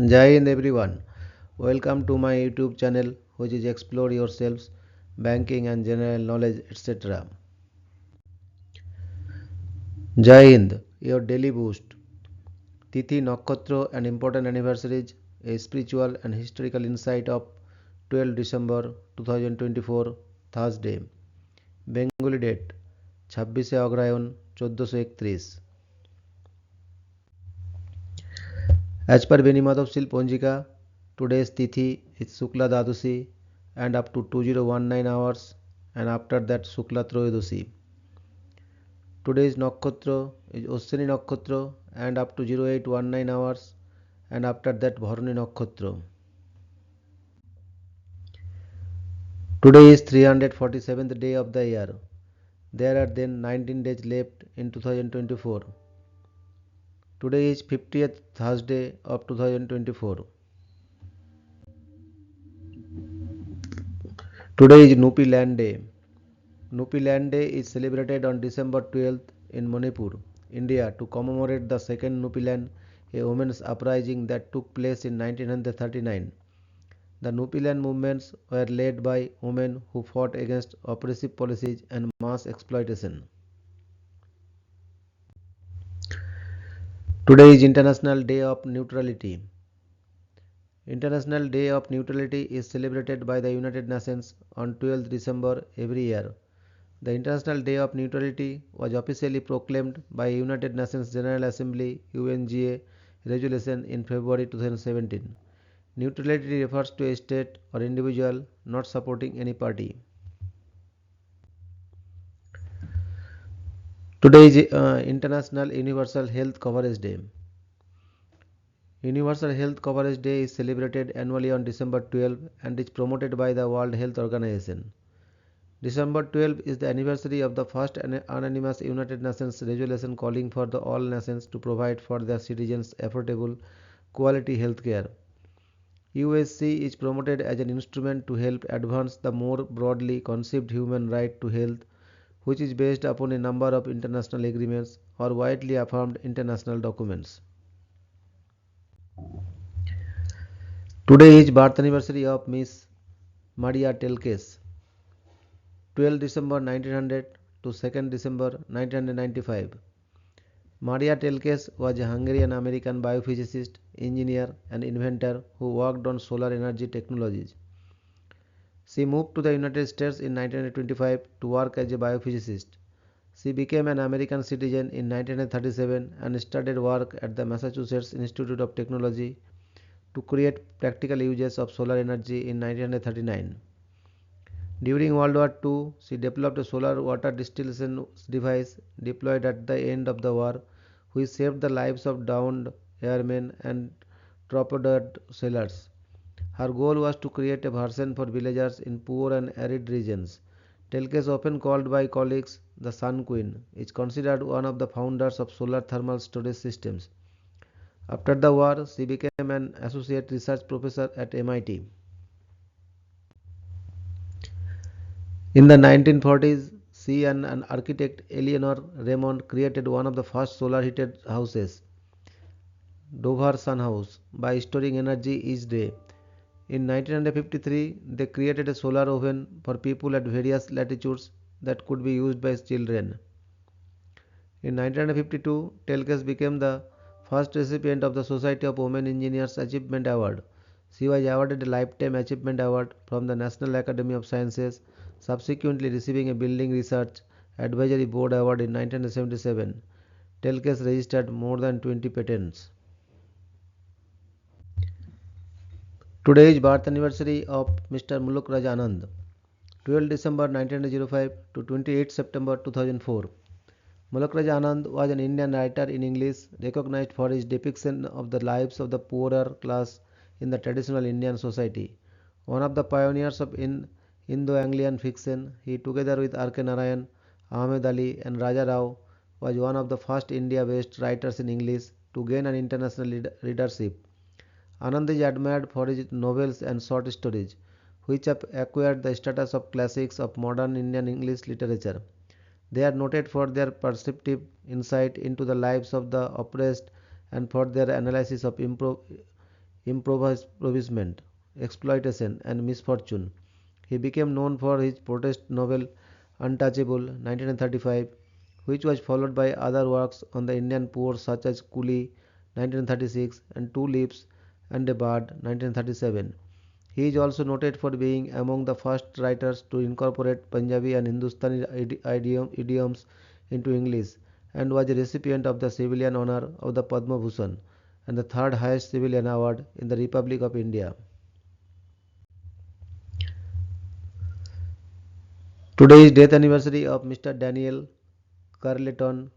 Jai Hind everyone. Welcome to my YouTube channel which is Explore Yourselves, Banking and General Knowledge etc. Jai Hind, your daily boost. Tithi Nakshatra and important anniversaries, a spiritual and historical insight of 12 December 2024, Thursday. Bengali date 26 Agrahayan 1431. As per Venimadov Ponjika, today's Tithi is Sukla Dadusi and up to 2019 hours, and after that Sukla Troyodosi. Today's Nakshatra is Osini Nakshatra and up to 0819 hours, and after that Bharani Nakshatra. Today is 347th day of the year. There are then 19 days left in 2024. Today is 50th Thursday of 2024. Today is Nupi Land Day. Nupi Land Day is celebrated on December 12th in Manipur, India to commemorate the second Nupi Land, a women's uprising that took place in 1939. The Nupi Land movements were led by women who fought against oppressive policies and mass exploitation. Today is International Day of Neutrality. International Day of Neutrality is celebrated by the United Nations on 12th December every year. The International Day of Neutrality was officially proclaimed by United Nations General Assembly UNGA resolution in February 2017. Neutrality refers to a state or individual not supporting any party. Today is International Universal Health Coverage Day. Universal Health Coverage Day is celebrated annually on December 12 and is promoted by the World Health Organization. December 12 is the anniversary of the first unanimous United Nations resolution calling for all nations to provide for their citizens affordable, quality health care. USC is promoted as an instrument to help advance the more broadly conceived human right to health, which is based upon a number of international agreements or widely affirmed international documents. Today is birth anniversary of Miss Maria Telkes, 12 December 1900 to 2nd December 1995. Maria Telkes was a Hungarian-American biophysicist, engineer and inventor who worked on solar energy technologies. She moved to the United States in 1925 to work as a biophysicist. She became an American citizen in 1937 and started work at the Massachusetts Institute of Technology to create practical uses of solar energy in 1939. During World War II, she developed a solar water distillation device deployed at the end of the war, which saved the lives of downed airmen and torpedoed sailors. Her goal was to create a version for villagers in poor and arid regions. Telkes, often called by colleagues the Sun Queen, is considered one of the founders of solar thermal storage systems. After the war, she became an associate research professor at MIT. In the 1940s, she and an architect Eleanor Raymond created one of the first solar heated houses, Dover Sun House, by storing energy each day. In 1953, they created a solar oven for people at various latitudes that could be used by children. In 1952, Telkes became the first recipient of the Society of Women Engineers Achievement Award. She was awarded a Lifetime Achievement Award from the National Academy of Sciences, subsequently receiving a Building Research Advisory Board Award in 1977. Telkes registered more than 20 patents. Today is birth anniversary of Mr. Muluk Raj Anand, 12 December 1905 to 28 September 2004. Muluk Raj Anand was an Indian writer in English recognized for his depiction of the lives of the poorer class in the traditional Indian society. One of the pioneers of Indo-Anglian fiction, he together with R.K. Narayan, Ahmed Ali and Raja Rao was one of the first India-based writers in English to gain an international readership. Anand is admired for his novels and short stories, which have acquired the status of classics of modern Indian English literature. They are noted for their perceptive insight into the lives of the oppressed and for their analysis of impoverishment, exploitation, and misfortune. He became known for his protest novel Untouchable 1935, which was followed by other works on the Indian poor such as Coolie 1936 and Two Leaves and a Bird 1937. He is also noted for being among the first writers to incorporate Punjabi and Hindustani idioms into English and was a recipient of the civilian honor of the Padma Bhushan and the third highest civilian award in the Republic of India. Today is death anniversary of Mr. Daniel Carleton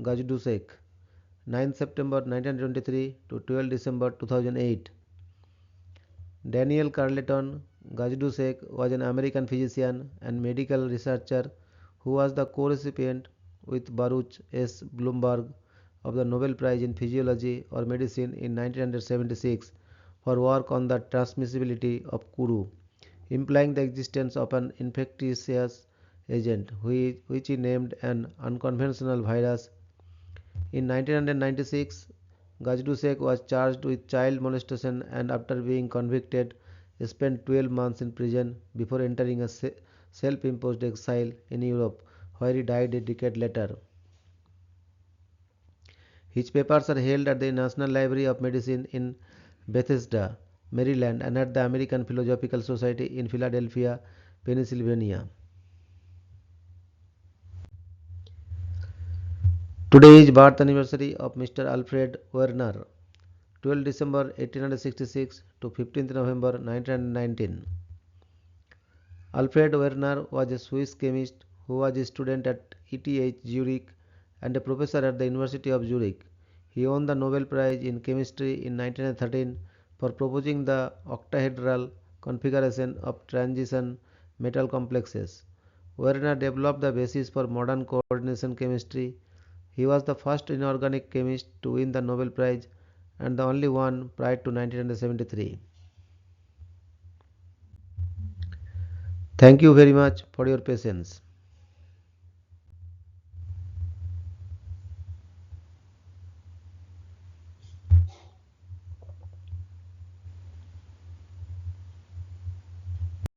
Gajdusek, 9th September 1923 to 12 December 2008. Daniel Carleton Gajdusek was an American physician and medical researcher who was the co-recipient with Baruch S. Blumberg of the Nobel Prize in Physiology or Medicine in 1976 for work on the transmissibility of Kuru, implying the existence of an infectious agent which he named an unconventional virus. In 1996, Gajdusek was charged with child molestation and after being convicted, spent 12 months in prison before entering a self-imposed exile in Europe, where he died a decade later. His papers are held at the National Library of Medicine in Bethesda, Maryland, and at the American Philosophical Society in Philadelphia, Pennsylvania. Today is birth anniversary of Mr. Alfred Werner, 12 December 1866 to 15th November 1919. Alfred Werner was a Swiss chemist who was a student at ETH Zurich and a professor at the University of Zurich. He won the Nobel Prize in Chemistry in 1913 for proposing the octahedral configuration of transition metal complexes. Werner developed the basis for modern coordination chemistry. He was the first inorganic chemist to win the Nobel Prize and the only one prior to 1973. Thank you very much for your patience.